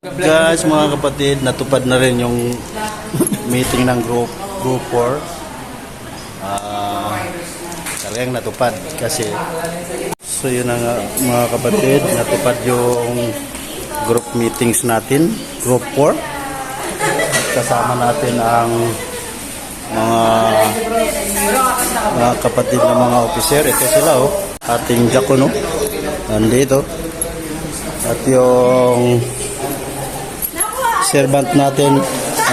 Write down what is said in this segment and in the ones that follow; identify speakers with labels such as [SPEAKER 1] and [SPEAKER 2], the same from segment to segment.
[SPEAKER 1] Guys, mga kapatid, natupad na rin yung meeting ng group 4. Talagang natupad kasi so yun na nga mga kapatid, natupad yung group meetings natin, group 4. At kasama natin ang mga kapatid ng mga officer. Ito sila ating Jacono nandito. At yung servant natin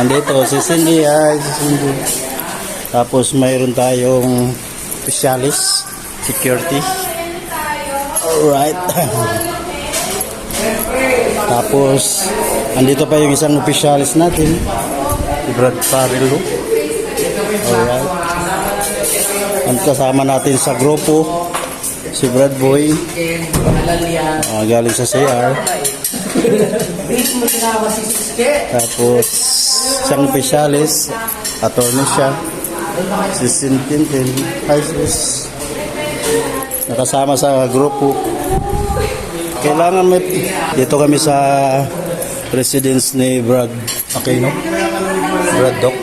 [SPEAKER 1] andito, si Cindy. Si Cindy. Tapos mayroon tayong specialist security. Alright. Tapos andito pa yung isang specialist natin, si Brad Parillo. Alright. Ang kasama natin sa grupo si Brad Boy, galing sa CR. Tapos isang specialist, attorney siya, si Sintintin. Hi sis. Nakasama sa grupo. Kailangan may dito kami sa residence ni Brad Aquino, Brad Doc.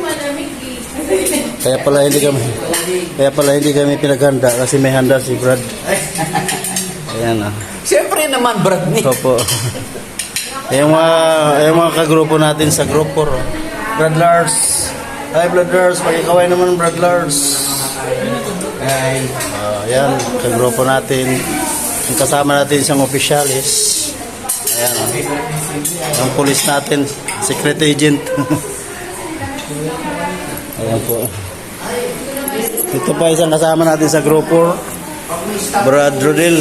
[SPEAKER 1] Kaya pala hindi kami pinaghanda kasi may handa si Brad. Ayan
[SPEAKER 2] Siyempre naman Brad ni.
[SPEAKER 1] Opo. Yung mga kagrupo natin sa group 4. Brad Lars. Hi Brad Lars, pakikaway naman Brad Lars. Ayan, kagrupo natin. Yung kasama natin isang officialis. Ayan yung police natin, secret agent. Ayan po. Ito pa isang kasama natin sa group 4, Brad Rodel.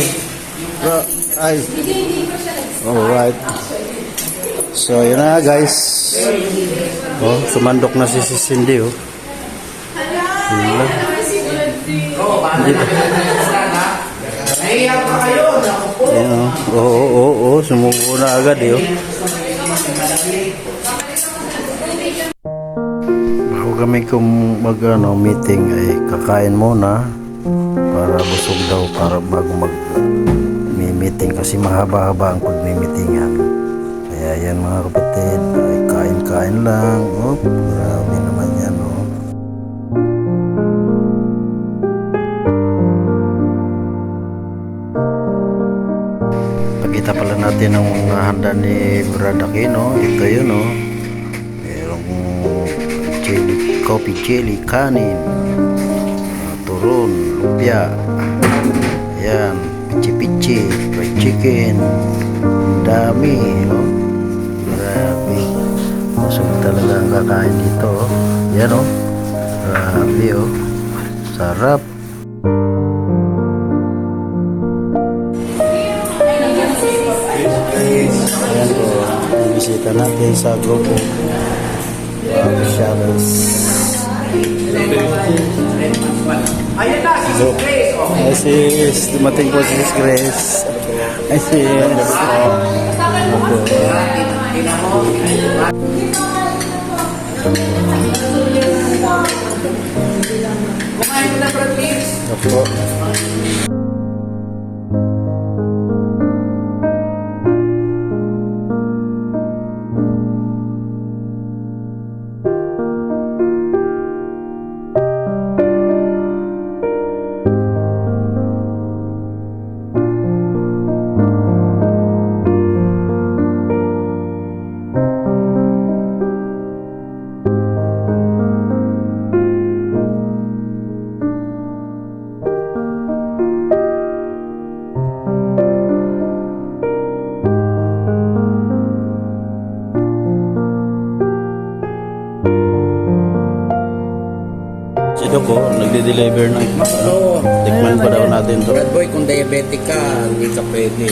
[SPEAKER 1] Alright. So yun na guys. Sumandok na si Cindy. Sumuko na agad bago kami meeting ay kakain muna para busog daw para bago meeting kasi mahaba-haba ang pagmi-meetingan. Kaya yan mga kapatid, ay kain-kain lang. Grabe naman yan. Pakita pala natin ang handa ni Brad Aquino. Ito yun merong coffee jelly, kanin, turon, lumpia, ayan, pichi-pichi, fried chicken, dami, grabe. Busog talaga ang kakain dito, yan grabe sarap. Ayan bisita natin sa grupo.
[SPEAKER 2] Ayan na, si Grace.
[SPEAKER 1] Dumating po si Grace. Yes.
[SPEAKER 2] Kumain mo na Brad Mix.
[SPEAKER 1] Opo. Si Doc nagde-deliver ng tikman pa daw natin to.
[SPEAKER 2] Brad Boy, kung diabetic ka, hindi ka pwede.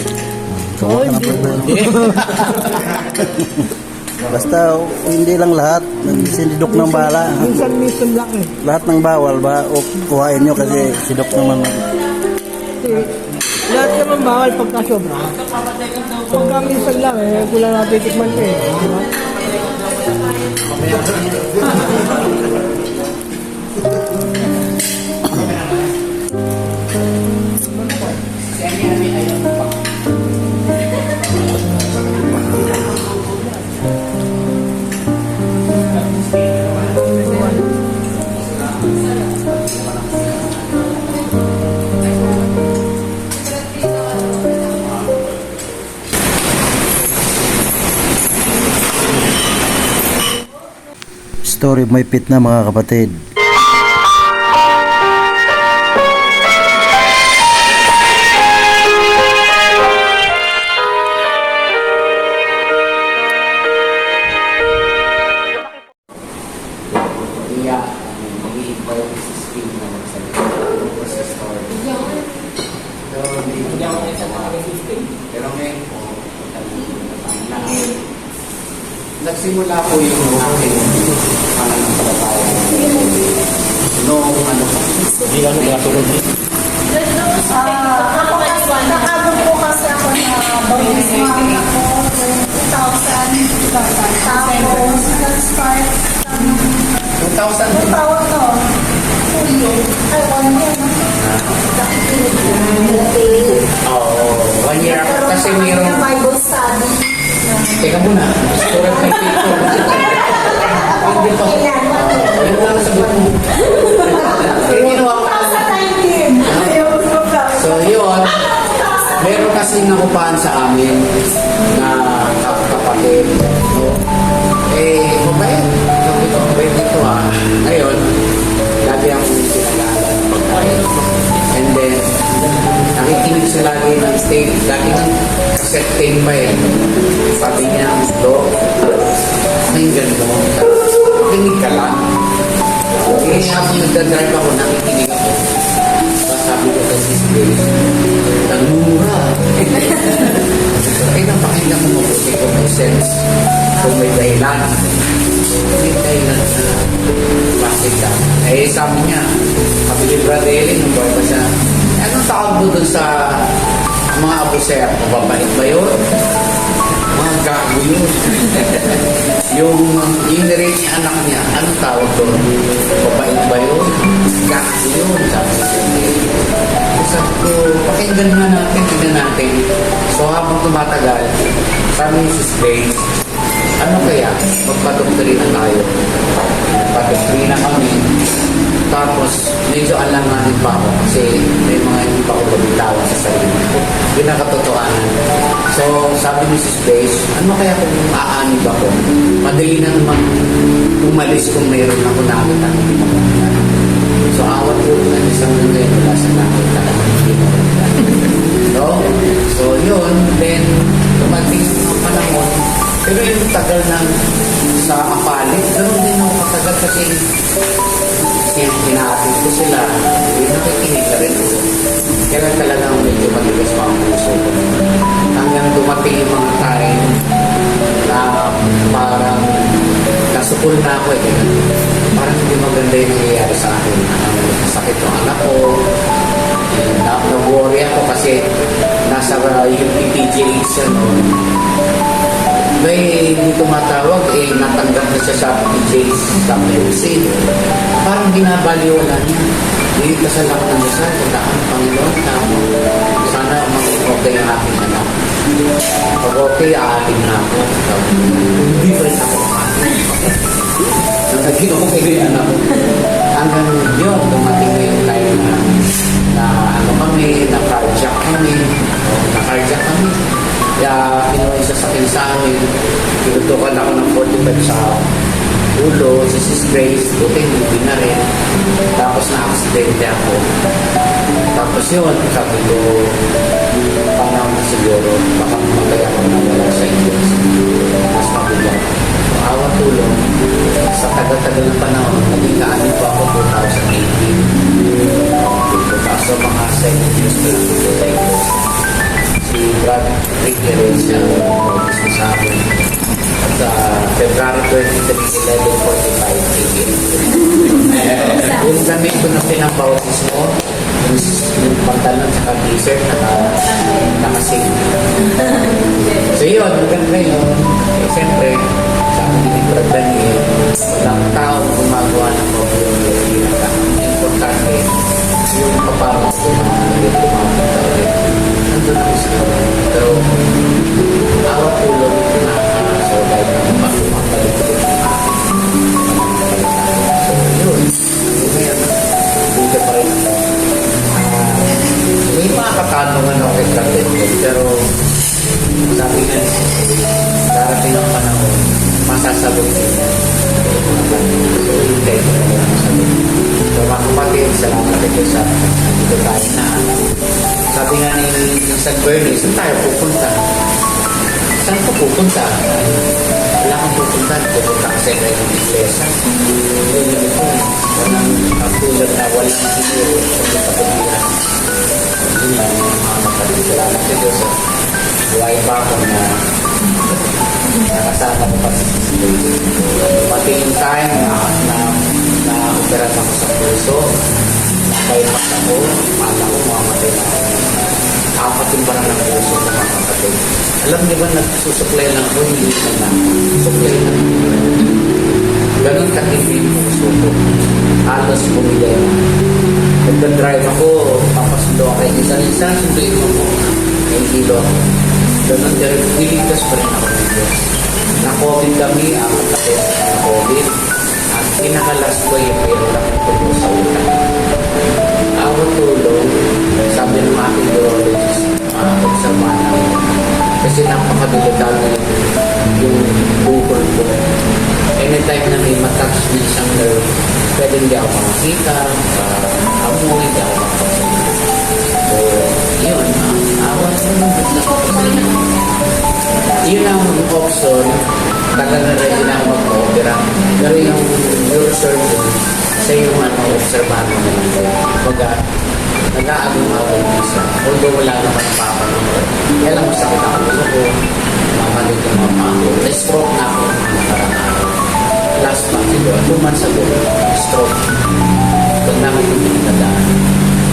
[SPEAKER 1] Basta hindi lang lahat. Si Doc nang bahala.
[SPEAKER 3] Minsan lang
[SPEAKER 1] Lahat ng bawal ba o kuhain nyo kasi si Doc naman.
[SPEAKER 3] Lahat naman bawal pagka sobra. Pagka minsan lang kulang natin tikman ko diba?
[SPEAKER 1] story may pit na mga kapatid.
[SPEAKER 2] Iya, mag-iiba yung system na magsalita. Tapos sa story. Pero ngayon po, nagsimula po yung aking pananampalataya. Noong ano pa?
[SPEAKER 4] Nakagod po kasi ako na bautisman ako 2000. Tapos, nag-start
[SPEAKER 2] 2000.
[SPEAKER 4] tawag to. Ay, 1 year na.
[SPEAKER 2] Oo, 1 year ako. Kasi mayroong...
[SPEAKER 4] Bible study.
[SPEAKER 2] Teka muna. Surat may paper. Hindi pa. Yun lang sagot mo. Kaya ginawa ko.
[SPEAKER 4] 2019.
[SPEAKER 2] So yun, meron kasing nakupahan sa amin na kapatid. No? Mabait. Sabi ko, mabait ito ah. Ngayon, lagi akong pinag-aaral ng pagkain. And then, nakikinig siya lagi ng tape. Lagi ng cassette tape pa eh. Sabi niya, do, may ganito. Makinig ka lang. Habang nagdadrive ako, nakikinig ako. Sabi ko kay Sis Grace, nagmumura. Ay, napakinggan ko mabuti kung may sense, kung may dahilan. May dahilan na bakit ka. Sabi niya, sabi ni Brother Ellen, nung boy pa siya, anong tawag mo dun sa mga abuser? Mababait ba yun? Mga gago yun. yung nirate niya anak niya, anong tawag doon? Mabait ba yun? Gago yun, sabi niya. Sabi ko, pakinggan na natin, tignan natin. So habang tumatagal, sabi ni Sis Grace, ano kaya, magpadoktrina tayo. Magpadoktrina kami. Tapos, medyo alanganin pa ako kasi may mga hindi pa ako babitawan sa sarili ko. Yun ang katotohanan. So, sabi ni Sis Grace, ano kaya kung aanib ako? Madali na naman umalis kung mayroon ako nakita. So, awat po na isang mundo yung wala sa nakita na hindi mo no? So, yun. Then, tumating ang panahon. Pero yung tagal ng sa apalit, ganoon din ako matagal kasi hinahatid ko sila. Hindi nakikinig ka rin ako. Kaya talagang medyo matigas pa ang puso ko. Hanggang dumating yung mga time na parang nasukul na ako eh. Parang hindi maganda yung nangyayari sa akin. Sakit yung anak ko. Nag-worry ako kasi nasa yung PPGH siya noon. May hindi tumatawag, natanggap na siya sa PPGH sa medicine. Parang binabaliwala niya. Hindi kasal ako ng dasal. Kailangan Panginoon na sana maging okay ang aking anak. Pag okay, aating na ako. Hindi pa rin ako naging okay yung anak ko. Hanggang yun, dumating na yung time na ano kami, na-carjack kami. Kaya pinuha isa sa akin sa amin. Pinutukan ako ng 45 sa ulo, si Sis Grace, buti hindi na rin. Tapos na-accidente ako. Tapos yun, sabi ko, panahon na siguro, baka magkaya ako na wala sa inyo. Mas mabigat. Awa tulong, sa tagal-tagal ng panahon, naging kaanib po ako 2018. So mga 7 years na lang ito sa inyo. Si Brad Rick Herencia, gusto sa akin. At sa February 23, 11:45 a.m. Yung gamit ko na pinapautis mo, yung pantalon sa t-shirt nakasing. So yun, maganda yun. Siyempre, sabi ni Brad Daniel, walang tao gumagawa ng problem. Importante, yung papasok ko na gumagawa ulit. Nandun ako sa pero awat ulog na so kahit na mapapalik ko yung so yun ngayon hindi pa rin ako may mga katanungan ako kay Captain pero sabi nga darating ang panahon masasagot niya So, hintay ko na lang sa loob. So, mga kapatid, salamat ito sa dito tayo na. Sabi nga ni San Bernie, saan tayo pupunta? Saan ka pupunta? Wala kang pupunta. Pupunta kasi na yung iglesia. Hindi ito. Walang katulad na walang siguro sa kapatiran. Yun lang yung mga kapatid. Salamat sa Diyos. Buhay pa ako na nakasama ko pa sa Sisloy. Pati yung time na operat ako sa puso, nakaipas ako, mata ko mamatay na ako. Apat yung parang ng puso ko mga kapatid. Alam niyo ba, nagsusuklay lang ako, hindi na suklay lang. Ganun katindi yung puso ko. Halos bumigay na. Nagdadrive ako, papasundo ako kay isa-isa, sunduin mo ko. May kilo ako. Ganun, pero niligtas pa rin ako ng Diyos. Na-COVID kami, ang kapatid na COVID. At pinakalas ko yung mayroon akong tulong sa utang. Ako tulong, sabi ng aking urologist, observahan ako. Kasi napakadelikado yung bukol ko. Anytime na may matouch na isang nerve, pwede hindi ako makakita, amoy, hindi ako makakita. So, yun, awan ko nung yun ang option, tagal na rin ako mag-opera. Pero yung neurosurgeon, sa yung observahan mo naman ko. Nag-aagong-agong isa. Although wala naman papanong. Kaya lang masakit ako gusto ko. Mamalit yung mga ako. Na-stroke na ako ng nakarang araw. Last month, siguro, 2 months ago, stroke. Pag namin yung pinagdaan.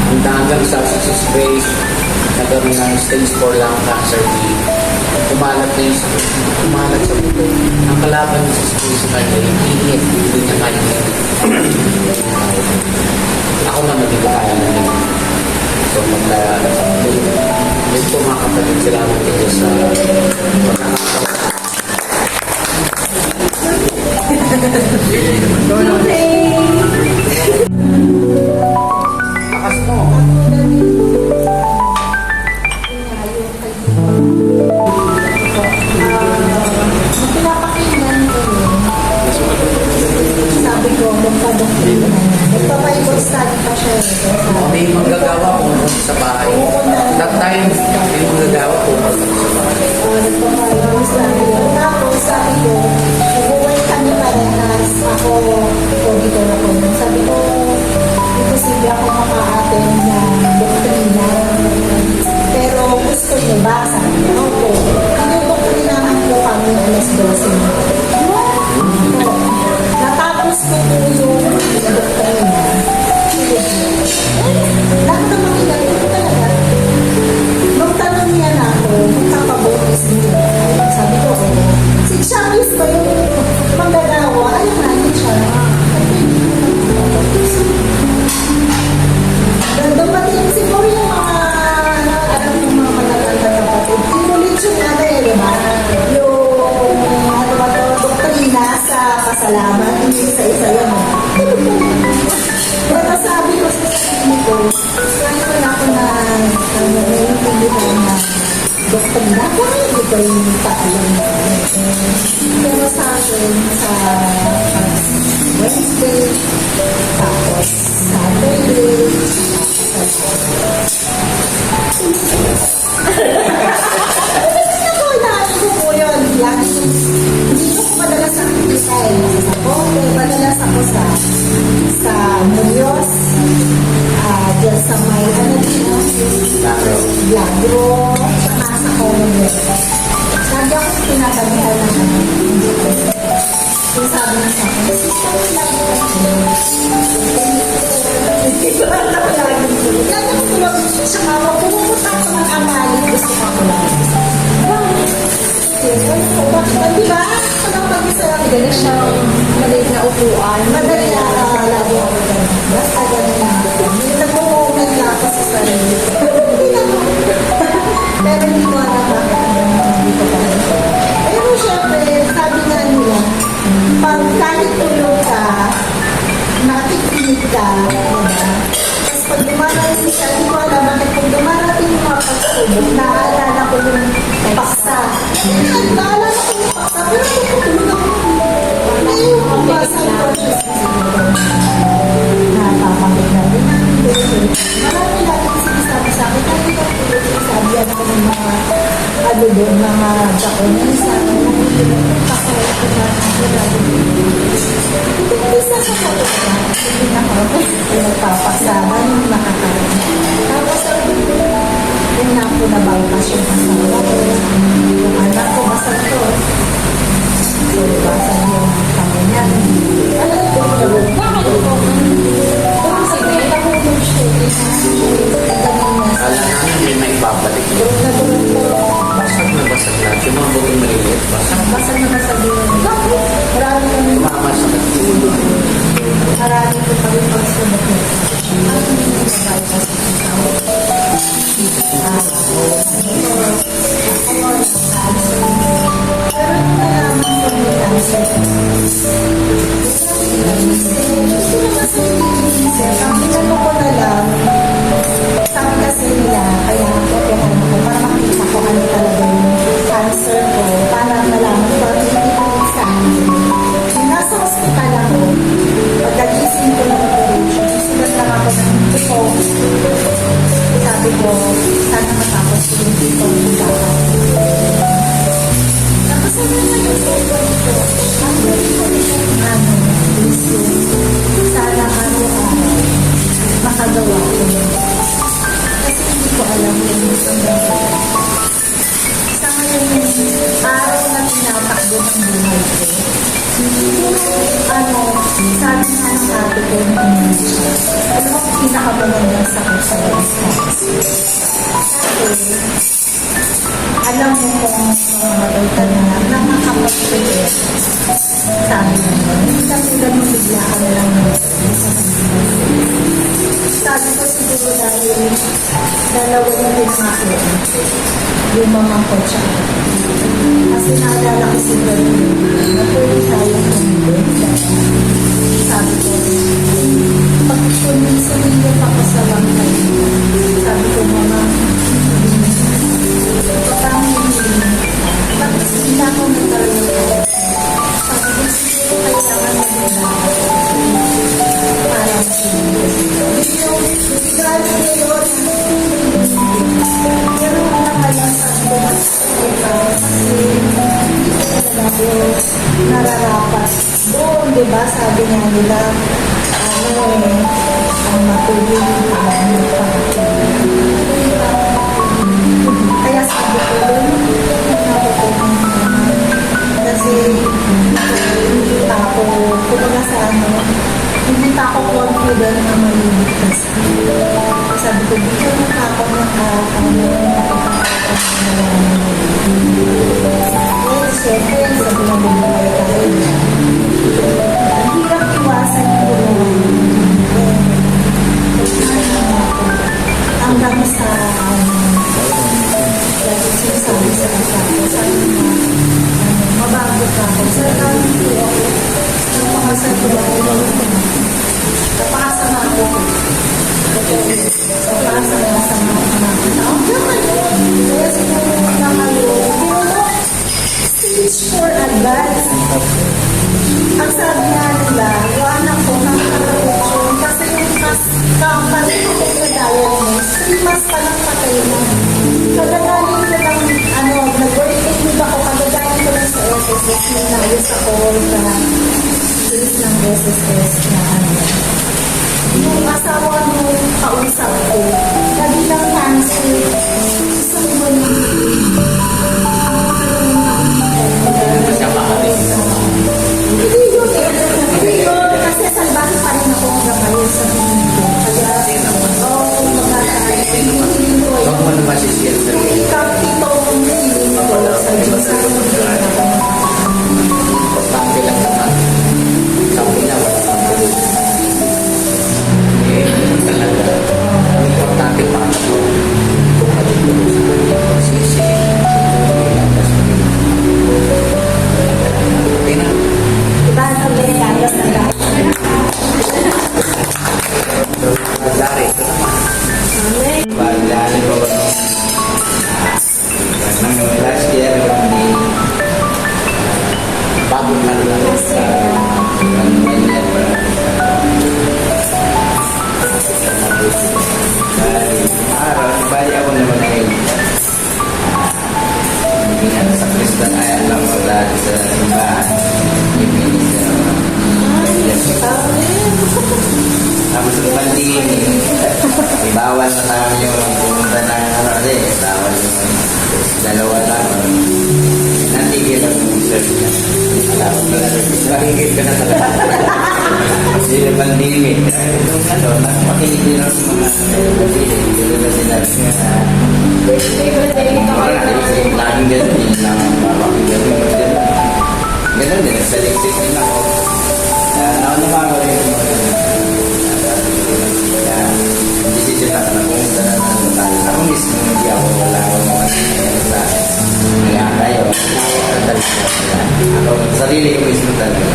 [SPEAKER 2] Ang hanggang sa sepsis base, nagkaroon ng stage 4 lung cancer di kumalat na yung kumalat sa buto. Ang kalaban sa space sa kanya, yung init, hindi niya kaya ako na hindi ko kaya na yun. So, magkaya sa buto. Yun po mga kapatid, salamat ito sa pagkakatawa. Akas mo.
[SPEAKER 4] Pinapakinggan ko yun. Sabi ko, magpa-doctor na. Magpa-Bible study pa siya.
[SPEAKER 2] May manggagawa ko sa bahay. That time, may manggagawa ko sa bahay.
[SPEAKER 4] Nagpa-Bible study yun. Tapos sabi ko, nag-uway kami parehas. Ako, dito na po. Sabi ko, imposible ako maka-attend ng doktrina. Pero gusto niyo ba? Sabi ko, opo. Pinudoktrinahan po kami alas 12. Natapos ko po yung doktrina. Lahat ng mga inay ko talaga. Nung tanong niya na ako, magpapabotis niya. Sabi ko, si Chavez ba yung manggagawa? Ayaw natin siya. Dumating siguro yung mga alam ng mga malaganda kapatid. Inulit yung ano eh, di ba? Yung ano ba ito, doktrina sa kasalamat. Hindi isa-isa yan. Pero sabi ko sa sarili ko, kaya ko na ako na naiintindihan na doktrina. Kaya hindi ko yung paalam. Pero sa akin, sa Wednesday, tapos Saturday, ako inaano ko po yun. Hindi ko madalas nakikita eh. Sa Bote, madalas ako sa Muñoz, dyan sa may ano dito, Lagro, saka sa Comonwealth. Lagi ako pinatabihan ng ano. Yung sabi na sa akin, sister, lagi hindi ko lang ako lagi tulog. Lagi ako tulog sa mama. Pumupunta ako ng amali. Gusto ko ako lagi. Di ba? Pag mag-isa lang, gano'n siyang maliit na upuan. Madali na lagi ako gano'n. Basta gano'n na. Nag-moment na ako sa sarili. Pero hindi ko alam bakit. Pero syempre, sabi nga nila, pag kahit tulog ka, nakikinig ka, diba? Tapos pag dumarating siya, hindi ko alam bakit kung dumarating yung mga pagsubok, naaalala ko yung paksa. Naaalala ko yung paksa, pero kung tulog ako, ayun ko ba, sabi Isa sa kanila, hindi na ako nagpapasama nung nakakaroon. Tapos yung napo na bangkas yung asawa ko, yung anak ko basag ko. So, basag yung kamay niya. Alam ko, bakit ko? Kasi nahulog siya.
[SPEAKER 2] Kala namin may maibabalik. Basag na basag lahat. Yung mga bukong maliliit, basag.
[SPEAKER 4] Basag na basag yun. Bakit? Marami kami.
[SPEAKER 2] Tumama sa katulog.
[SPEAKER 4] Marami ko kami pagsunod ko. Ano yung nagbabayad sa asawa ko? Pero nalaman ko may cancer. Gusto na kasi cancer. Ang pinano ko na lang, sabi kasi nila, kaya napopehan ako para makita ko ano talaga yung cancer ko. Para malaman ko at hindi ko sa akin. Yung nasa hospital ako, pagkagising ko ng operation, susulat lang ako ng ito. Sabi ko, sana matapos ko yung dito yung dapat. Nakasama na yung photo ko. Ang gawin ko yung issue. Sana araw-araw makagawa ko. Kasi hindi ko alam kung ang gagawin. Sa ngayon yung araw na tinatakbo ng buhay ko. Sabi nga ng ate ko yung siya. Ano ang pinakamagandang sakit sa distance? Kasi, alam mo kung mamamatay ka na nakakapag-share. Sabi mo, hindi kasi ganun bigla ka na lang sa kanila. Sabi ko siguro dahil dalawa yung pinangako yung mama ko tsaka. Kasi naalala ko siguro na pwede tayong tumulong. Sabi ko, pag sumilip ako sa langkay, sabi ko, mama, parang bakit sila ako nagkaroon ko? Sabi ko, siguro kailangan mag-ilakas para masinigil. Grabe yun. Pero nakalasan ko kasi nararapat. Doon, di ba, sabi nga nila, ang matulog ang kaya sabi ko, kasi hindi pa ako, kumbaga sa hindi pa ako confident na maliligtas. Sabi ko, di ko natakot na siyempre, sabi na bumulay tayo. Ang hirap iwasan yung bumulay. Hanggang sa dahil sinasabi sa asawa, sabi na mabago ka ako. Sa dami ko ako, napakasal ko ako. Napakasama ko. Napakasama sa mga anak. Ang naman yun. Kaya siguro na kayo. Stage 4 advance. Ang sabi nga nila, yung anak ko nakakapagod kasi yung kampanin ko na dialysis, 3 months pa lang patay na. Kadagaling ko lang, nag-working leave ako, kadagaling ko lang sa SSS, nayos ako sa case ng SSS na yung asawa nung kausap ko, kabilang cancer, isang buwan hindi yun eh. Hindi yun. Kasi salbahe pa rin ako ng gabay sa mundo. Kaya,
[SPEAKER 2] Huwag mo naman si Silver.
[SPEAKER 4] itong feeling ko sa Diyos.
[SPEAKER 2] Importante lang naman. Sabi na, wala kang tuloy. Talaga. Importante pa ako. Kung matutuloy sa pagsisi.
[SPEAKER 4] Diba, sabi niya, ayos na lahat.
[SPEAKER 2] Lari, ito naman. Pagdali ko last year ni bagong nalang sa araw, bali ako naman ay hindi nga sa Kristan ay alam ko dahil sa simbahan. alam na namin yung pumunta na ano kasi, tawag yung dalawa lang. Natigil ang search niya. Alam ko na nakikil ka na talaga. Kasi yung pandemic, yung ano, makinig din ako sa mga pandemic. Hindi na sinabi nga na laging ganun din lang mapakinggan mo din. Ganun din, saliksik din ako. Naunumama rin yung mga hindi sisita ka na pumunta na tayo. Ako mismo, hindi ako wala akong mga sa kaya tayo. Ako, sarili ko mismo talaga.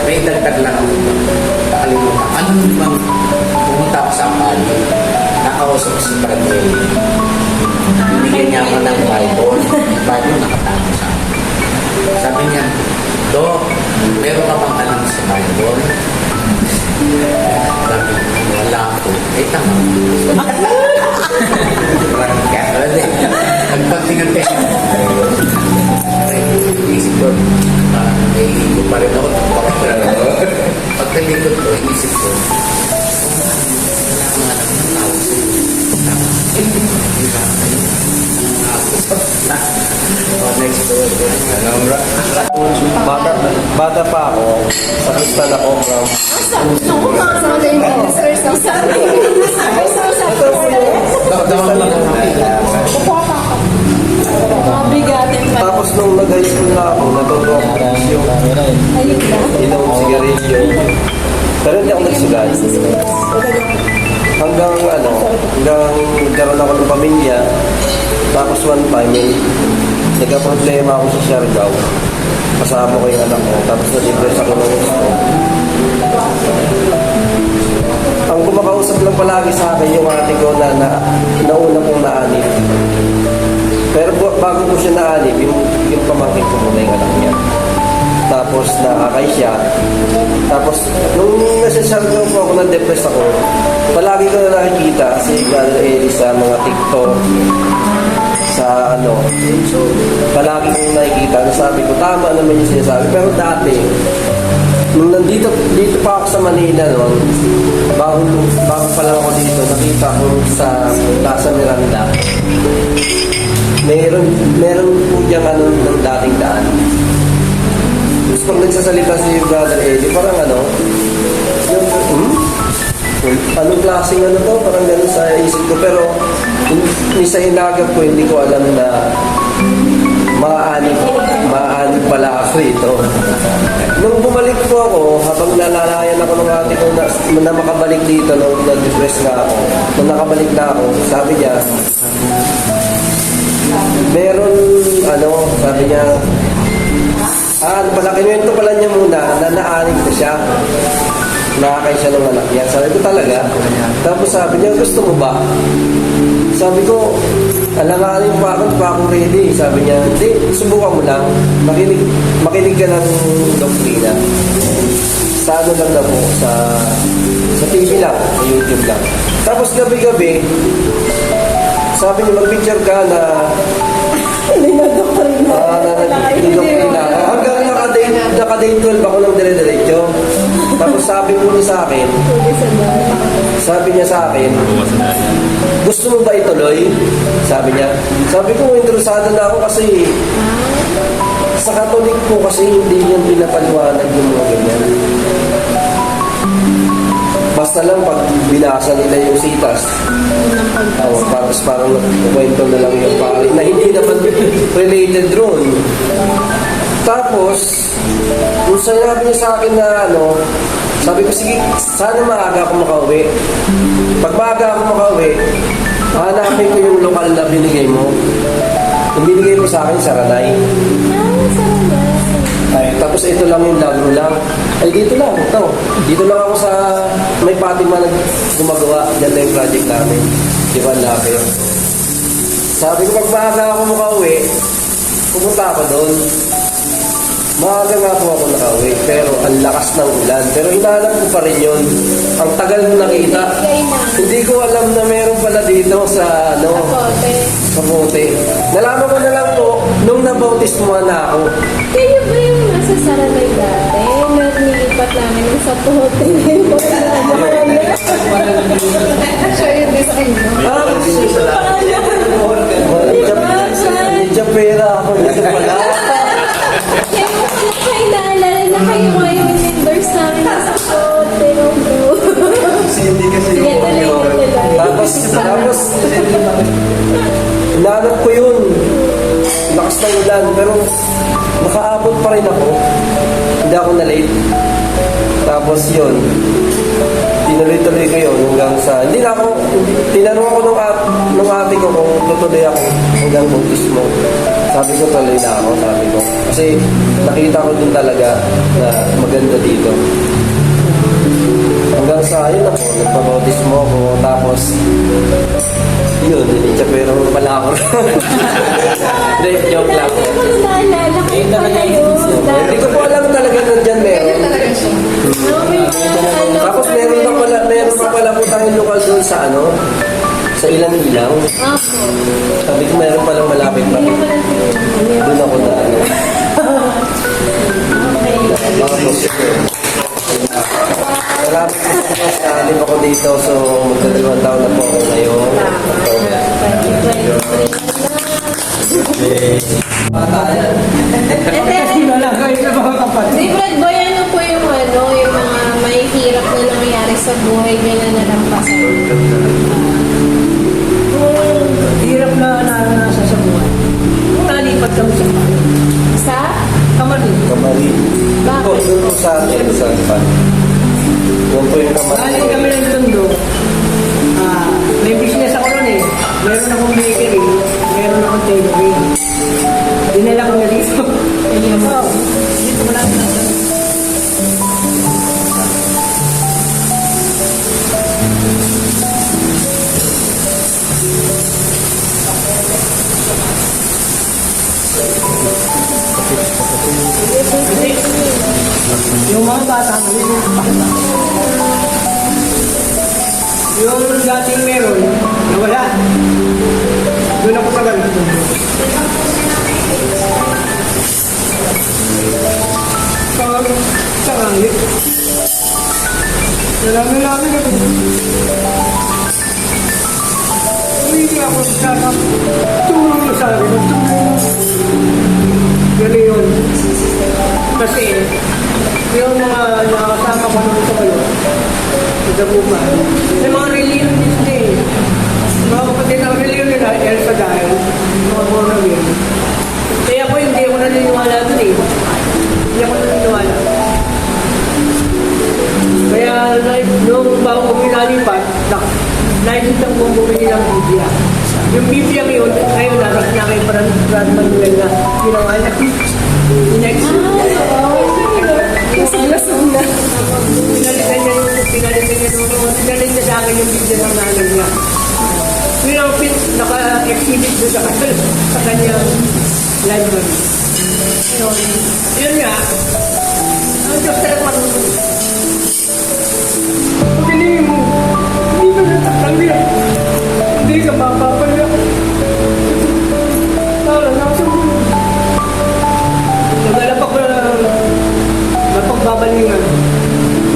[SPEAKER 2] May dagdag lang ako. Nakalimutan. Ano bang pumunta ako sa Amali? Nakausap ko si Bradley. Binigyan niya ako ng Bible. Bible nakatago sa akin. Sabi niya, Dok, meron ka bang alam sa Bible? Sabi niya, wala ako. Eh, tama. Nagpagtingan kayo. Isip ko, naiikot pa rin ako. Pagkalikot ko, isip ko, wala akong alam ng tao next door.
[SPEAKER 1] Bata pa ako, sa kristal ako, bro. Tapos nung nag-high school na ako, natuto ako yung inom sigarilyo. Pero hindi ako nagsugal. Hanggang nagkaroon ako ng pamilya. Tapos one time, nagka-problema ako sa Siargao. Kasama ko yung anak ko. Tapos na-depress ako ng gusto. Ang kumakausap lang palagi sa akin yung ate ko na nauna kong naanip. Pero bago ko siya naanip, yung pamangkin ko muna yung anak niya. Tapos nakakay siya. Tapos nung nasa Siargao po ako, na-depress ako. Palagi ko na nakikita si Brother Eli sa mga TikTok, sa palagi kong nakikita. Sabi ko, tama naman yung sinasabi. Pero dati, nung dito pa ako sa Manila noon, bago pa lang ako dito, nakita ko sa Plaza Miranda. Meron po diyang ng dating daan. Tapos pag nagsasalita si Brother Eddie, parang anong klaseng to? Parang gano'n sa isip ko. Pero sa hinagap ko, hindi ko alam na maaanib pala ako ito. Nung bumalik po ako, habang nalalayan ako ng ate ko na makabalik dito, nung na-depress na ako, nung nakabalik na ako, sabi niya, meron, sabi niya, kinuwento pala niya muna na naanib na siya. Nakakay siya ng anak niya. Sabi ko talaga. Tapos sabi niya, gusto mo ba? Sabi ko, alanganin pa ako ready. Sabi niya, hindi, subukan mo lang. Makinig ka ng doktrina. Sa lang na po, sa TV lang, sa YouTube lang. Tapos gabi-gabi, sabi niya, mag-picture ka na
[SPEAKER 4] Hindi na doktrina.
[SPEAKER 1] Hanggang naka-day 12 ako ng dire-diretso. Tapos sabi niya sa akin, gusto mo ba ituloy? Sabi niya. Sabi ko, interesado na ako kasi sa Katolik po kasi hindi yan pinapaliwanag yung mga ganyan. Basta lang pag binasa nila yung sitas, parang kwento na lang yung pari na hindi naman related ron. Tapos, kung sinabi niya sa akin na sabi ko, sige, sana maaga ako makauwi. Pag maaga ako makauwi, hanapin ko yung lokal na binigay mo. Yung binigay mo sa akin, Saranay. Tapos ito lang yung lagro lang. Ay, dito lang. Dito lang ako sa may Fatima na gumagawa. Diyan na yung project namin. Diba, lapit. Sabi ko, pag maaga ako makauwi, pumunta ako doon. Maaga nga po ako nakauwi, pero ang lakas ng ulan. Pero hinahanap ko pa rin yun. Ang tagal mo nakita. Hindi ko alam na meron pala dito sa sa bote. Nalaman ko na lang po nung nabautismuhan na ako.
[SPEAKER 5] Kayo ba yung nasa Saranay dati? Na nilipat nilipat namin yung sa hotel. Siya yung design mo.
[SPEAKER 3] Medyo pera ako dito pala.
[SPEAKER 5] Kaya mo pala kayo naalala na kayo nga yung endorse namin sa hotel.
[SPEAKER 3] Hindi kasi
[SPEAKER 5] Sige, tuloy.
[SPEAKER 3] Tapos, hinanap ko yun. Lakas ng ulan, pero nakaabot pa rin ako. Hindi ako na-late. Tapos yun, tinuloy-tuloy ko yun hanggang sa, hindi na ako, tinanong ako nung ate ko kung tutuloy ako hanggang buntis mo. Sabi ko tuloy na ako, sabi ko. Kasi nakita ko din talaga na maganda dito. Hanggang sa yun ako, nagpa-notice mo ako, tapos yun, pero pala ako.
[SPEAKER 2] Hindi, joke lang.
[SPEAKER 5] Hindi ko naalala kayo pala yun.
[SPEAKER 3] Hindi ko po alam talaga nandyan meron. Tapos meron pa pala po tayong lokal doon sa sa ilang-ilang.
[SPEAKER 5] Ako.
[SPEAKER 3] Sabi ko meron palang malapit pa. Doon ako na Tapos, salamat po sa alim ako dito. So, magdadalawang taon na po ako ngayon.
[SPEAKER 5] Di Brad Boy, ano po yung mga mahihirap na nangyayari sa buhay niya na nalampasan?
[SPEAKER 3] Hirap na nasa sa buhay. Nalipat kami sa
[SPEAKER 5] Sa?
[SPEAKER 3] Kamarin.
[SPEAKER 5] Bakit?
[SPEAKER 3] Doon po sa atin, sa Alpan. Doon po yung Kamarin.
[SPEAKER 6] Galing kami ng Tondo. May business ako ron eh. Meron akong bakery. Meron akong tailoring. Dinala ko na dito. Dito wala na. Yung mga bata, yung dating meron, nawala. Doon ako sa ganito. Sa langit. Nalami-lami na ito. Hindi ako sa tulong sa akin. Gano'n yun. Kasi, yung mga nakasama ko nung sa kayo, sa buka, may mga relief din. Mga kapatid ng relief nila, El Saday, mga Bonavian. Kaya ako hindi ako naniniwala doon eh. Hindi ako naniniwala. Kaya nung bago ko pinalipat, nakikita ko bumili ng Biblia. Yung Biblia ngayon, ngayon naras niya kay Brad Manuel na ginawa niya. Next week.
[SPEAKER 5] Lasong na.
[SPEAKER 6] Pinalitan niya sa akin yung Biblia ng nanay niya. Yun ang naka-exhibit doon sa kanyang library. Yun nga, ang Diyos talaga marunong. Kung hindi mo, hindi ka natatanggap. Hindi ka mapapalak. Para nasa mo. Nagalap ako na napagbabalingan.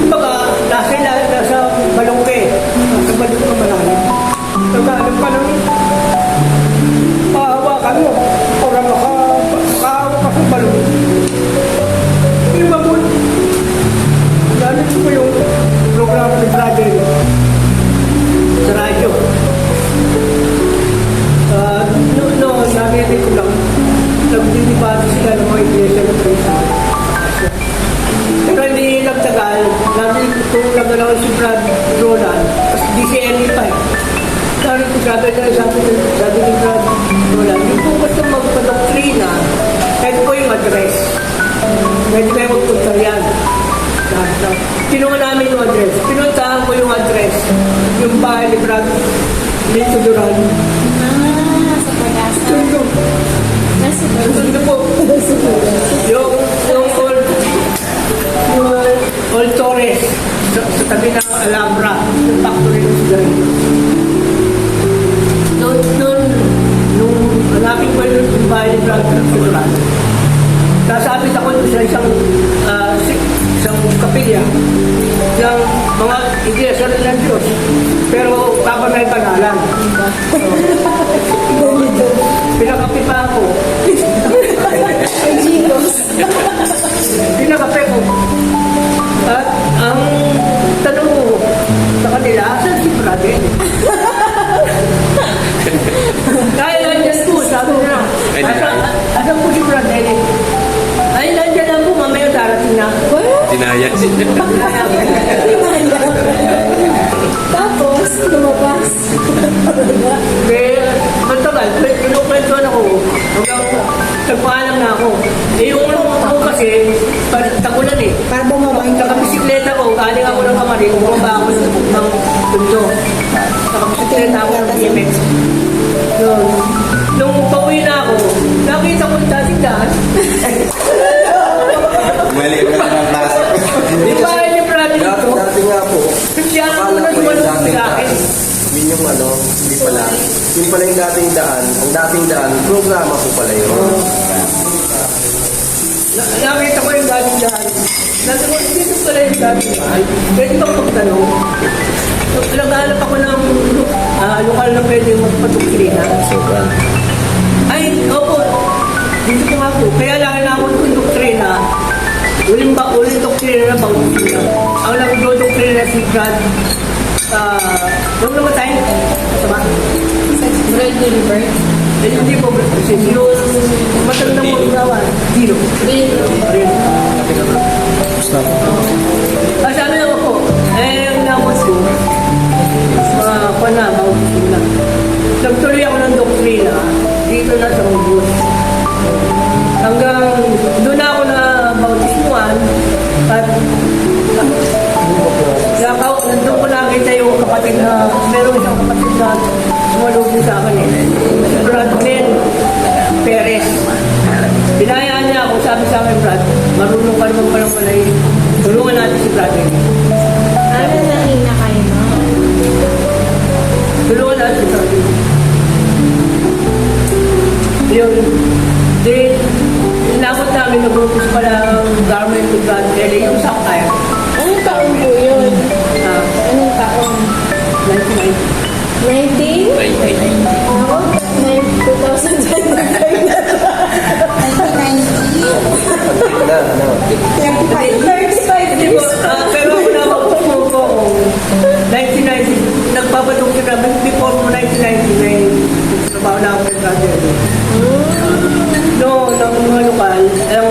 [SPEAKER 6] Baka nasa balongke. Nasa balongke malalim. Nagkaalam ka lang. Pahawakan mo. Para makahawa ka sa balong. Hindi mabul. Gamit ko yung programa ni Brother sa radyo. Narinig ko lang. Nagdidibati sila ng mga iglesia ng Krista. Pero hindi nagtagal. Narinig ko nagalaw si Brad Roland. DCNE pa eh. Narinig ko sabi ni Brad Roland. Yung kung gusto magpa-doktrina, kahit po yung address. Pwede kayo magpunta yan. Kinuha namin yung address. Pinuntahan ko yung address. Yung bahay ni Brad dito Duran.
[SPEAKER 5] Sa pag-asa.
[SPEAKER 6] Tundo.
[SPEAKER 5] Nasa pag-asa.
[SPEAKER 6] Tundo po. Yung Old Torres sa tabi ng Alhambra, yung factory ng sigarilyo. Nung hanapin ko yung bahay ni Brad Duran, nasabit ako sa isang kapilya ng mga iglesia ng Diyos. Pero kapanay panalan. Pinakapi pa ako. Pinakapi ko. At ang tanong ko sa kanila, asan si Brother? Kaya nandiyan po, sabi nila, asan po si Brother? Ay, nandiyan lang po, mamaya darating na.
[SPEAKER 7] Dinaya siya.
[SPEAKER 5] Tapos, lumabas.
[SPEAKER 6] Kaya, matagal, pinukwentuhan ako, hanggang nagpaalam na ako. Eh, yung ulo ko kasi, tagulan eh.
[SPEAKER 4] Para bumaba yung
[SPEAKER 6] Nakabisikleta ko, galing ako ng kamari, bumaba ako ng tundo. Nakabisikleta ako ng BMX. Yun. Nung pauwi na ako, nakita ko yung dating daan.
[SPEAKER 7] Mali ko na ng klase.
[SPEAKER 6] Di ba yung brother ko?
[SPEAKER 3] Dati nga po,
[SPEAKER 6] Siya ang
[SPEAKER 3] akala
[SPEAKER 6] unang
[SPEAKER 3] ko yung
[SPEAKER 6] sumalong
[SPEAKER 3] dating
[SPEAKER 6] sa
[SPEAKER 3] daan.
[SPEAKER 6] akin.
[SPEAKER 3] Yun yung hindi pala. Yun pala yung dating daan. Ang dating daan, programa po pala yun.
[SPEAKER 6] Nakita ko yung dating daan. Sabi ko, dito pala yung dating daan. Pwede bang magtanong? Naghanap ako ng lokal na pwede magpatuklina. Ay, opo. Dito ko nga po. Kaya lang na ako ng doktrina. Uling doktrina na Bautista. Ang nag-doktrina si Brad. Huwag naman tayo. Masama.
[SPEAKER 5] Brad Gilbert.
[SPEAKER 6] Eh, hindi po. Kasi yung matang na mga gawan. Zero.
[SPEAKER 5] Dino.
[SPEAKER 6] Rin. Sabi naman po, ang naman ko, Bautista. Nagtuloy ako ng doktrina dito na sa Ubus. Hanggang doon ako na bautismuan at nandun ko nakita yung kapatid na meron isang kapatid na sumalog din sa akin eh. Brad Glenn Perez. Binayaan niya ako, sabi sa akin, Brad, marunong ka naman palang malay. Tulungan natin si Brad.
[SPEAKER 5] Ano nahina kayo, no?
[SPEAKER 6] Tulungan natin si Brad. Yun. Then, inabot namin na grupos pala ng government to Brad Kelly, yung sakay.
[SPEAKER 5] Anong taon po yun? Anong taon?
[SPEAKER 6] 1990.
[SPEAKER 5] 19? Ako? 2025 na. 35
[SPEAKER 6] Hindi po, pero ako na ako 1990, nagpapadong sila before mo 1990 may trabaho na ako ng brother. No, ng mga lokal, ang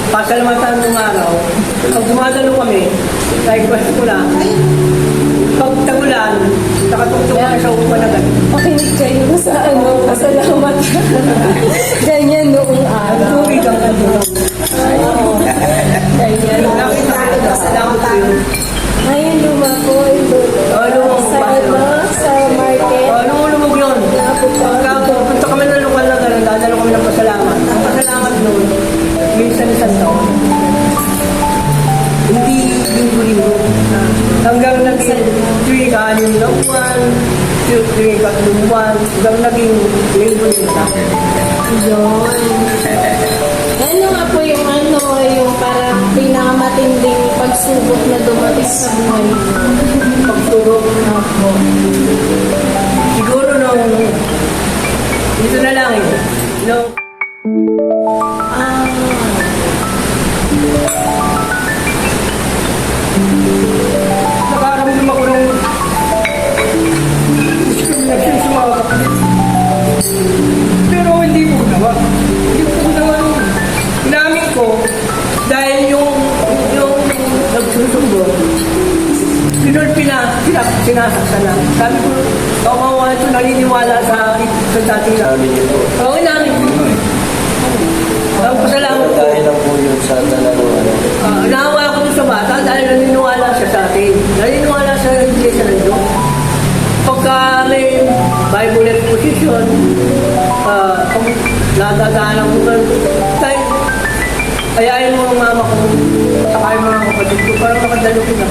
[SPEAKER 6] pasalamatan ng araw, pag dumadalo kami, request ko lang, pag tagulan, nakatugtog kami sa upa na gano'n.
[SPEAKER 5] Makinig kayo sa pasalamat. Ganyan noong araw.
[SPEAKER 6] Tubig ang ano.
[SPEAKER 5] Ganyan.
[SPEAKER 6] Nakita ko na salamat ko yun.
[SPEAKER 5] Ngayon lumako ito. Sa market.
[SPEAKER 6] Anong ulumog yun? Pagpunta kami ng lokal na gano'n, dadalo kami ng pasalamat. Ang pasalamat noon, minsan isang taon. Hindi linggo-linggo. Hanggang naging tuwing anim na buwan, tuwing tatlong buwan, hanggang naging linggo-linggo na.
[SPEAKER 5] Yun. Ano nga po yung yung parang pinakamatinding pagsubok na dumating sa buhay mo?
[SPEAKER 6] Pagtulog.
[SPEAKER 5] Ako.
[SPEAKER 6] Siguro nung, dito na lang eh, nung,
[SPEAKER 5] Ah.
[SPEAKER 6] nakaramdam ako ng discrimination sa mga kapatid. Pero hindi ko ginawa. Hindi ko ginawa yun. Inamin ko, dahil yung nagsusundo, sinasaktan na. Sabi ko, kawawa ito, naniniwala sa dating na.
[SPEAKER 3] Sabi niyo po.
[SPEAKER 6] Oo, inamin ko. Ang pasalamat ko.
[SPEAKER 3] Dahil lang po yun sa talagang
[SPEAKER 6] Naawa ako dun sa bata dahil naniniwala siya sa atin. Naniniwala siya sa iglesia ng Diyos. Pagka may Bible exposition, pag nadadaanan ko kahit ayayin mo ang mama ko, saka yung mga kapatid ko, para makadalo ko na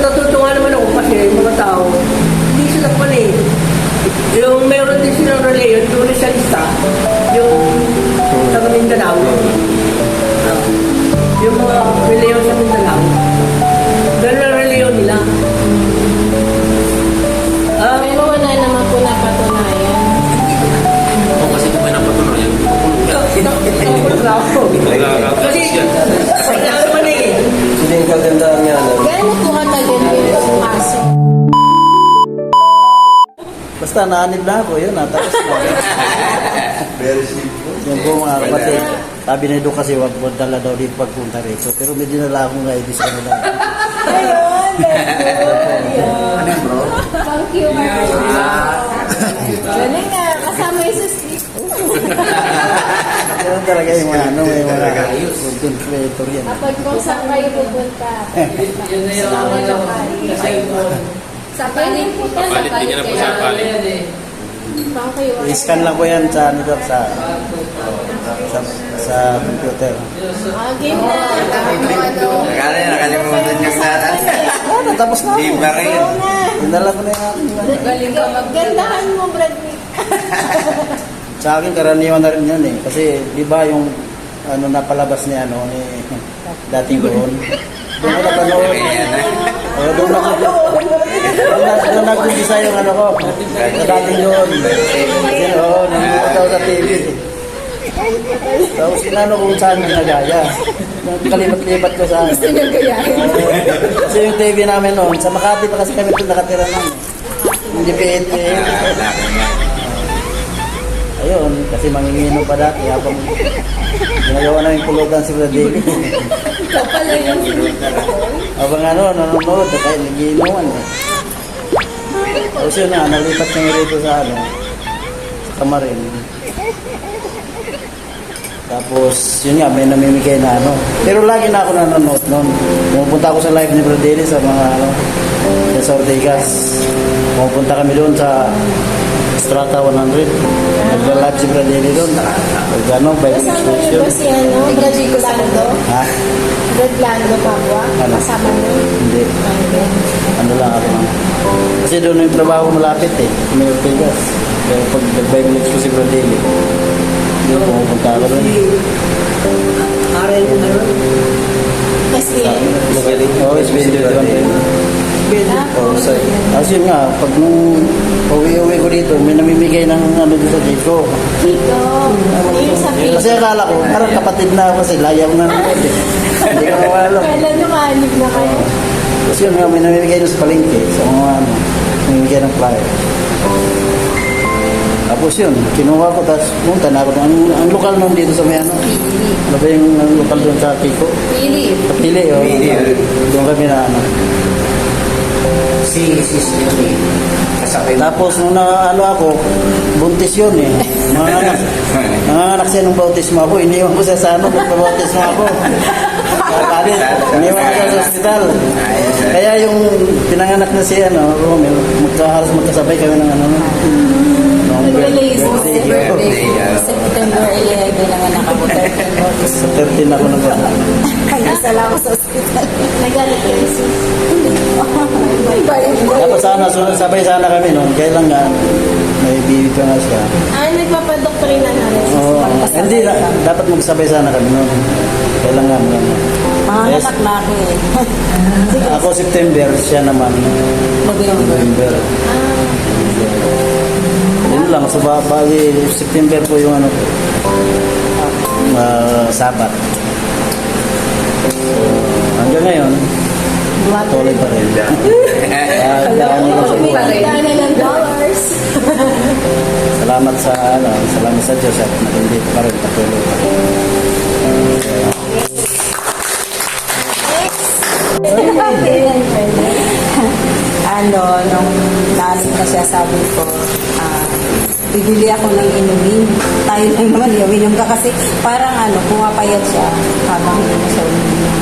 [SPEAKER 6] natutunga naman ako kasi yung mga tao, hindi sila pala eh. Yung meron din silang reliyon, yung Rizalista, yung taga Mindanao. yung mga reliyon sa Mindanao. Dalawa reliyon nila.
[SPEAKER 5] Pero wala naman po napatunayan.
[SPEAKER 7] O kasi kung may napatunayan,
[SPEAKER 6] Kasi, wala naman eh.
[SPEAKER 3] Hindi yung kagandaan nga nun.
[SPEAKER 5] Gaano po katagal yung kaso?
[SPEAKER 1] Basta naanib na ako, yun tapos na. Yung po mga kapatid, sabi na doon kasi wag dala daw dito pagpunta rito. Pero may dinala akong ID sa kanila.
[SPEAKER 5] Ayun, that's good.
[SPEAKER 2] Ano yun, bro?
[SPEAKER 5] Thank you, Galing nga, kasama yung sus.
[SPEAKER 1] Ganun talaga yung mga ano, may mga content creator yan.
[SPEAKER 5] Kapag kung saan kayo pupunta, salamat na kayo. Sa palit po to, sa
[SPEAKER 7] palit, bigyan na po sa palit.
[SPEAKER 5] Thank you.
[SPEAKER 1] I-scan lang ko yan sa ano doon, sa computer.
[SPEAKER 5] Game na. Ano?
[SPEAKER 7] Akala niya nakalimutan niya sa atin.
[SPEAKER 1] Oh, natapos na
[SPEAKER 7] Di
[SPEAKER 1] ako.
[SPEAKER 7] ba rin?
[SPEAKER 5] Oo na.
[SPEAKER 1] Dinala ko na yung aking ano.
[SPEAKER 5] Galing ka maggandahan mo, Brad Pitt.
[SPEAKER 1] Sa akin, karaniwan na rin yan eh. Kasi, di ba yung ano napalabas ni ano, ni dating doon. Doon ko napanood. Doon nag-umpisa yung ano ko. Sa dating doon. Kasi, nanonood ako sa TV. Tapos, inano kung saan ginagaya. Kalipat-lipat ko sa ano.
[SPEAKER 5] Gusto niyo gayahin?
[SPEAKER 1] Kasi yung TV namin noon, sa Makati pa kasi kami ito nakatira namin. Hindi PNP. Ayun, kasi manginginom pa dati habang ginagawa namin pulutan si Brad David.
[SPEAKER 5] Ikaw pala yung
[SPEAKER 1] Habang ano, nanonood, kaya nagiinuman eh. Tapos yun na, nalipat kami rito sa ano, sa Kamarin. Tapos, yun nga, may namimigay na ano. Pero lagi na ako nanonood noon. Pumupunta ako sa live ni Brad David sa mga ano, sa Ortegas. Pumupunta kami doon sa Strata 100. Nagla-live si Brad David doon. Ano, Bible
[SPEAKER 5] kasama niyo ba
[SPEAKER 1] Explosion.
[SPEAKER 5] si ano, Brad Lando?
[SPEAKER 1] Ha?
[SPEAKER 5] Brad Lando Papua?
[SPEAKER 1] Ano?
[SPEAKER 5] Kasama niyo?
[SPEAKER 1] Hindi. Ano lang ako lang. Kasi doon yung trabaho malapit eh. May Ortegas. Kaya pag nag-Bible Explosion si Brad David, doon pumupunta ako doon.
[SPEAKER 6] Aral mo na rin.
[SPEAKER 5] Kasi,
[SPEAKER 1] Oo, it's been there Oh, so, as yun nga, pag nung uwi-uwi ko dito, may namimigay ng ano dito sa Chico.
[SPEAKER 5] Chico, yung sa
[SPEAKER 1] Kasi akala ko, parang kapatid na ako kasi layaw na nanood eh. Hindi ko alam.
[SPEAKER 5] Kailan lumanib na kayo?
[SPEAKER 1] Kasi yun nga, may namimigay doon sa palengke, sa mga ano, namimigay ng flyer. Tapos yun, kinuha ko, tapos punta na ako. Ang lokal nung dito sa may ano, ano ba yung lokal doon sa Chico?
[SPEAKER 5] Pili.
[SPEAKER 1] Kapili, o. Doon kami na ano.
[SPEAKER 2] Si Sisney. Kasabay mo.
[SPEAKER 1] Tapos nung ano ako, buntis yun eh. Nanganganak siya ng bautismo ako. Iniwan ko siya sa ano, bautismo ako. Iniwan ko siya sa hospital. Kaya yung pinanganak na siya, Romel, halos magkasabay kami ng ano.
[SPEAKER 5] Nag-release mo si
[SPEAKER 1] birthday.
[SPEAKER 5] September 11 lang anak ako, 13 August.
[SPEAKER 1] Sa 13 ako nagkaanak.
[SPEAKER 5] Isa lang ako sa hospital. Nagalit kayo si...
[SPEAKER 1] Tapos sana, sabay sana kami nung kailan nga, may baby pa nga siya.
[SPEAKER 5] Nagpapadoktrina na rin.
[SPEAKER 1] Oo, hindi, dapat magsabay sana kami noon. Kailan nga mo lang.
[SPEAKER 5] Mga anak na ako eh.
[SPEAKER 1] Ako September, siya naman November. Yun lang, sa bali September po yung ano ko. Sabat. Hanggang ngayon, tuloy pa rin. Daan ko sa buhay.
[SPEAKER 5] Kumikita na ng dollars.
[SPEAKER 1] Salamat sa Diyos at nandito pa rin, patuloy pa rin.
[SPEAKER 8] Nung naalis na siya, sabi ko, bibili ako ng inumin. Tayo lang naman, uminom ka kasi parang pumapayat siya habang hindi na siya uminom.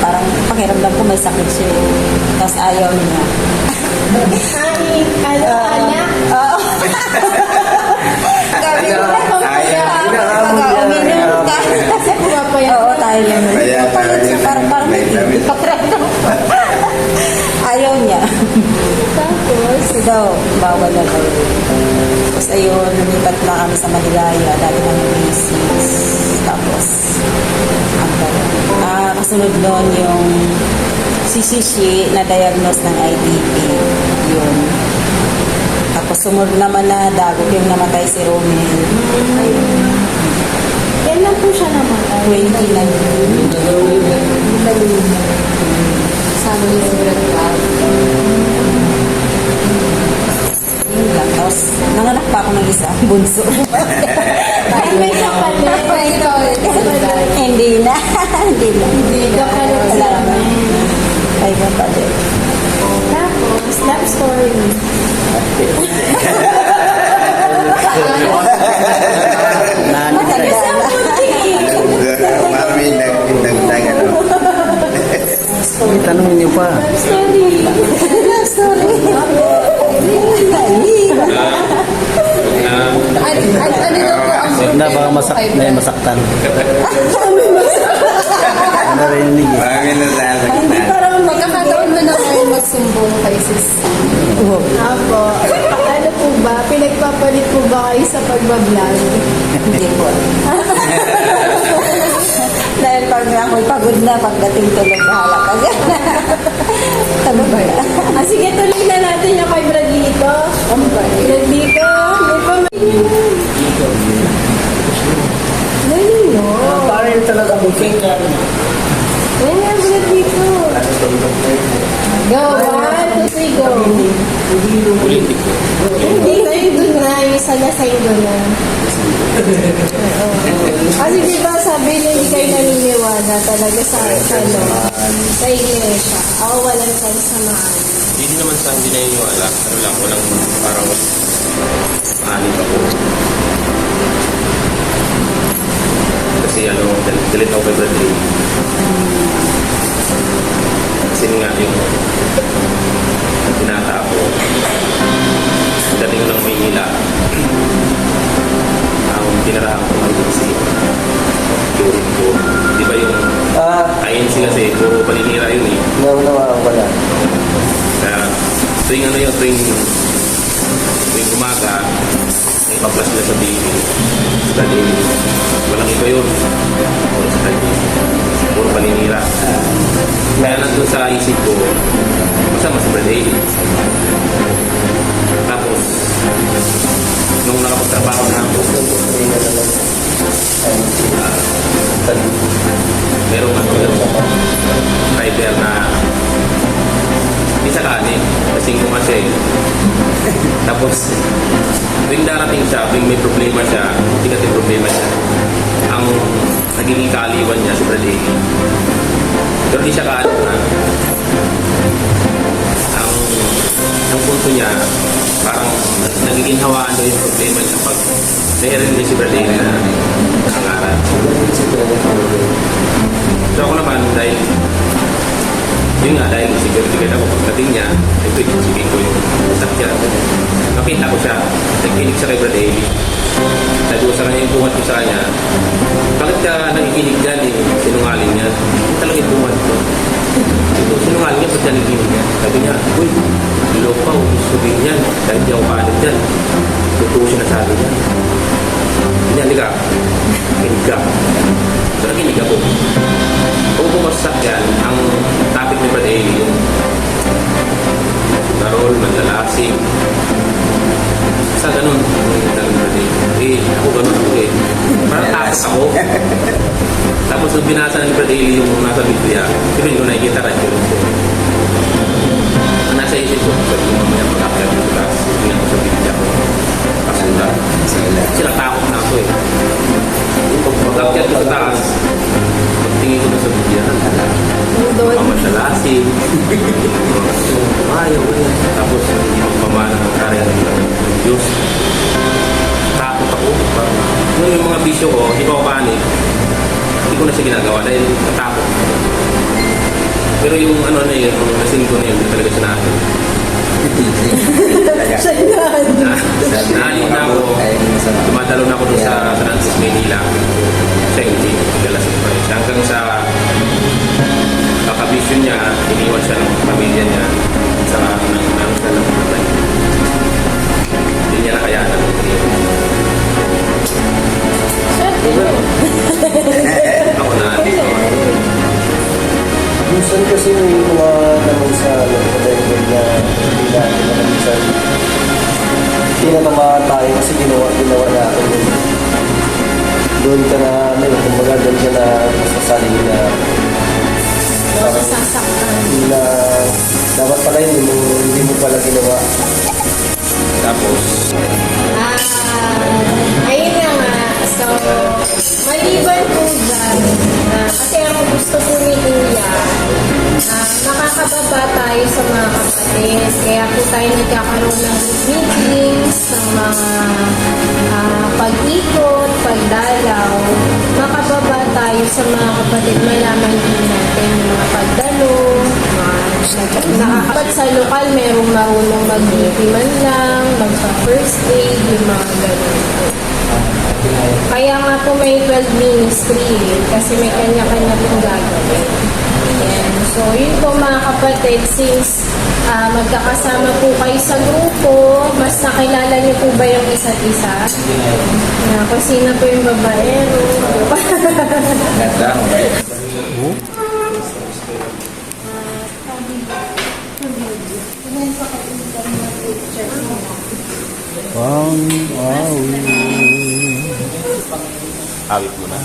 [SPEAKER 8] Parang pakiramdam ko may sakit siya. Tapos ayaw niya.
[SPEAKER 5] Anak?
[SPEAKER 8] Oo. Sabi ko, pag uminom ka.
[SPEAKER 5] Kasi pumapayat.
[SPEAKER 8] Oo, tayo lang naman. Pumapayat siya, parang may pakiramdam ko. Ayaw niya.
[SPEAKER 5] Tapos,
[SPEAKER 8] Kasi daw, bawal na daw. Tapos ayun, lumipat na kami sa Manilaya. Dati kami basis. Tapos, kasunod nun yung si Shishi na diagnose ng IDP. Yun. Tapos sumunod naman na dagok yung namatay si Romel.
[SPEAKER 5] Kailan po siya namatay?
[SPEAKER 8] 2019.
[SPEAKER 5] Sabi niya yung grad.
[SPEAKER 8] Yun lang. Tapos nanganak pa ako ng isa, bunso.
[SPEAKER 5] Ay, may kapalit.
[SPEAKER 8] Hindi na. Hindi na.
[SPEAKER 5] Hindi ka palit sa
[SPEAKER 8] Wala naman. Ay, kapalit.
[SPEAKER 5] Tapos, love story.
[SPEAKER 8] Matanda na.
[SPEAKER 7] Parang may nagdagan.
[SPEAKER 1] Tanongin niyo pa.
[SPEAKER 5] Love story.
[SPEAKER 8] Love story.
[SPEAKER 5] Ano daw po ang
[SPEAKER 1] Huwag na, baka may masaktan. Ano rin eh.
[SPEAKER 7] Parang may nasasaktan.
[SPEAKER 5] parang magkakataon mo na kayo magsumbong kay sis. Apo. Ano po ba? Pinagpapalit po ba kayo sa pagbablog?
[SPEAKER 8] Hindi po. Dahil pag ako'y pagod na, pagdating tulog, bahala ka dyan. Tulog na.
[SPEAKER 5] Sige, tuloy na natin yung kay Bradlito. Bradlito, may pamilya. Galing mo.
[SPEAKER 6] Parang talaga booking ka.
[SPEAKER 5] Ayan nga, Bradlito. Go, 1, 2, 3, go. Hindi na yung dun na, yung isa na sa doon na. Kasi diba sabi niya hindi kayo naniniwala talaga sa sa iglesia. Ako walang samaan.
[SPEAKER 7] Hindi naman sa hindi na yun yung ala. Ano lang, walang parang mahalip ako. Kasi galit ako kay Bradley. Kasi nga yung pinata ako. Dating ko ng Maynila. Ang pinarahan ko ng INC. Turing ko. Di ba yung INC kasi puro paninira yun eh.
[SPEAKER 3] Naunawaan ko na.
[SPEAKER 7] Kaya tuwing tuwing umaga, may pa-flash nila sa TV. Dahil walang iba yun. Puro sa TV. Puro paninira. Kaya nandun sa isip ko, masama si Brad Haley. Tapos, nung nakapagtrabaho na ako, merong driver na isa kanin, kasing ko kasi. Tapos, tuwing darating siya, tuwing may problema siya, hindi kasi problema siya. Ang naging kaaliwan niya si Brad Haley. Pero di siya kaaliwan. Ang punto niya, parang nagiging hawaan daw yung problema niya pag nahirin niya si Brad Haley na kasangaran. So ako naman, dahil security guard ako pagdating niya, ito isipin ko yung sakya. Nakita ko siya, nagkinig siya kay Brad Haley. Sabi ko sa kanya yung buhat ko sa kanya, bakit ka nakikinig dyan eh, sinungaling niya? Yung talagang yung buhat ko. Sinungaling niya, ba't niya nakikinig niya? Sabi niya, uy, lopaw, sabihin niyan, dahil di ako kalit dyan. Totoo siya na sabi niya. Hindi, halika, kinig ka. So nakinig ako. Kung bumasak yan, ang topic ni Brad Haley, yung karol, manlalasing. Sa ganun, ako ganun ako eh. Parang tapos ako. Tapos nung binasa ni Brad Haley yung nasa Biblia, pero hindi ko nakikita radyo. Ang nasa isip ko, sabi ko mamaya pag-akyat ko sa tingnan ko sa Biblia ko. Kasundan. Sila takot na ako eh. Yung pag-akyat ko sa taas, pagtingin ko na sa Biblia, pamasalasing, ayaw, tapos hindi magpamana ng karya ng Diyos. Takot ako. Yung mga bisyo ko, hindi ko panik. Hindi ko na siya ginagawa dahil natakot. Pero yung ano na yun, yung nasin ko na yun, talaga siya natin. Nahalin na ako, tumatalo na ako doon sa Francis, Manila. Siya hindi, galas pa rin. Hanggang sa kakabisyon niya, iniwan siya ng pamilya niya sa ng patay. Hindi niya nakayanan. Ako na,
[SPEAKER 5] mga pag-ikot, pagdalaw, makababa tayo sa mga kapatid, malaman din natin yung mga pagdalo, nakakapat sa lokal, merong marunong mag-BP man lang, magpa-first aid, yung mga ganun. Kaya nga po may 12 ministry kasi may kanya-kanya pong gagawin. Ayan. So, yun po mga kapatid, since magkakasama po kayo sa grupo, mas nakilala niyo po ba yung isa't isa? Kung sino po yung babaero?
[SPEAKER 2] Ganda, okay.
[SPEAKER 7] Awit mo na.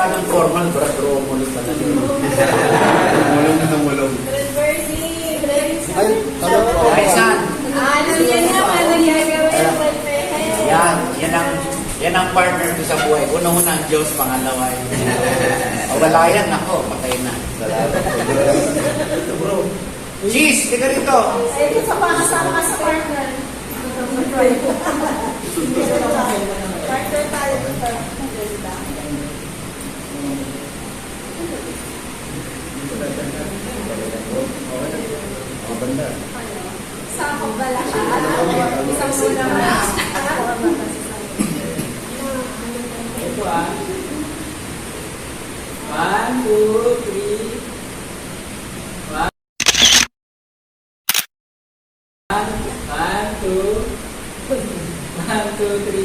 [SPEAKER 2] ng formal, bro, mulong pa na yun. Ay, saan? Yan ang partner ko sa buhay. Una-una ang Diyos, pangalawa. Wala yan, ako, patay na. Cheese, tika rito.
[SPEAKER 4] Ito sa pakasama ka sa partner. Partner tayo dito. Sa kumbala ka. Isang muna ka.
[SPEAKER 6] Ito ah. 1, 2, 3. 1, 2, 3.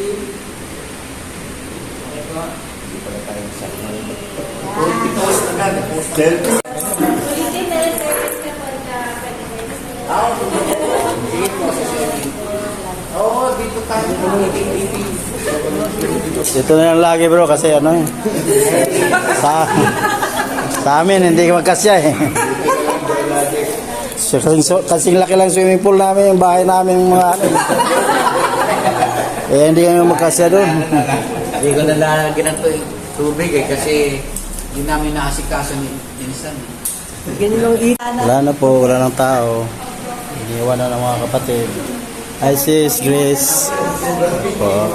[SPEAKER 6] Okay po.
[SPEAKER 2] Post agad, post. Oo, dito tayo.
[SPEAKER 1] Dito na lang lagi bro kasi ano eh. Sa amin hindi magkasya eh. So, kasing laki lang swimming pool namin, yung bahay namin yung mga ano. Eh hindi kami magkasya doon.
[SPEAKER 2] Hindi ko nalalagyan ng tubig kasi hindi namin naasikaso ni Insan.
[SPEAKER 1] Wala na po, wala ng tao. Iniwan na ng mga kapatid. Hi sis, Grace. Po.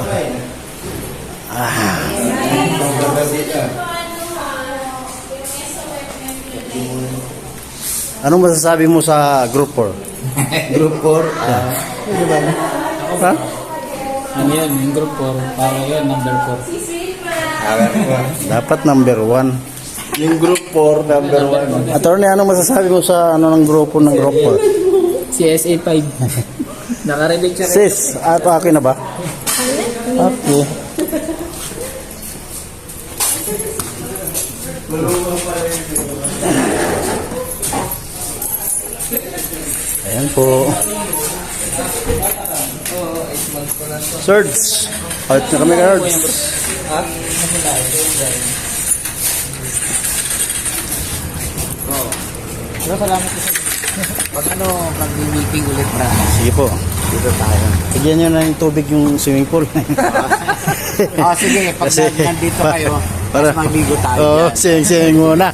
[SPEAKER 1] Anong masasabi mo sa group 4?
[SPEAKER 2] Group 4.
[SPEAKER 1] Ha?
[SPEAKER 9] Ano yun, yung group 4, para yun, number 4.
[SPEAKER 1] Dapat number 1.
[SPEAKER 3] Yung group 4, number 1.
[SPEAKER 1] Attorney, anong masasabi mo sa ano ng grupo ng group 4?
[SPEAKER 9] CSA 5. Nakarelate siya rin.
[SPEAKER 1] Sis, akin na ba? Okay. Ayan po. Swords. Out na kami guards.
[SPEAKER 2] Pag mag-meeting ulit, bro.
[SPEAKER 1] Sige po.
[SPEAKER 2] Dito tayo.
[SPEAKER 1] Bigyan nyo na yung tubig yung swimming pool.
[SPEAKER 2] Sige, pag
[SPEAKER 1] Kasi-
[SPEAKER 2] nandito kayo,
[SPEAKER 1] Para-
[SPEAKER 2] mas magligo tayo
[SPEAKER 1] Oo,
[SPEAKER 2] dyan.
[SPEAKER 1] sing-sing muna.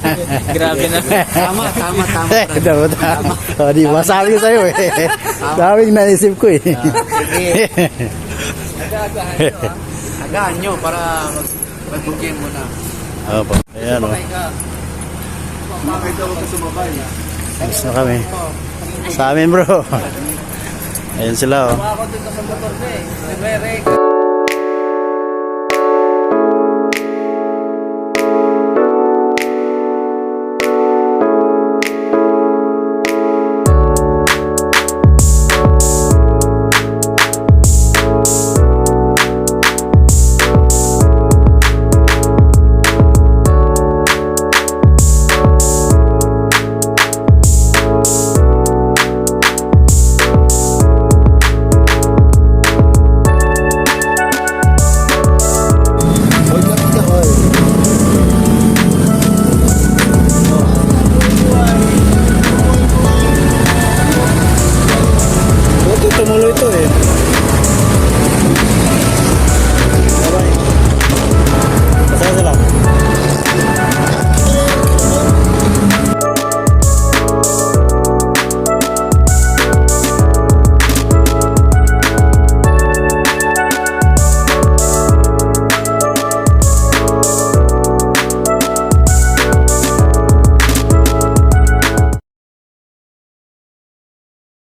[SPEAKER 9] Grabe na.
[SPEAKER 2] Tama, bro.
[SPEAKER 1] Tama. O, di ba sabi ko sa'yo eh. Daming naisip ko eh.
[SPEAKER 2] Sige. Agahan nyo para mag-booking mo na.
[SPEAKER 1] Opo. Ayan o. Tapos na kami. Sa amin bro. Ayan sila o.
[SPEAKER 6] Ako dito sa motor ko eh.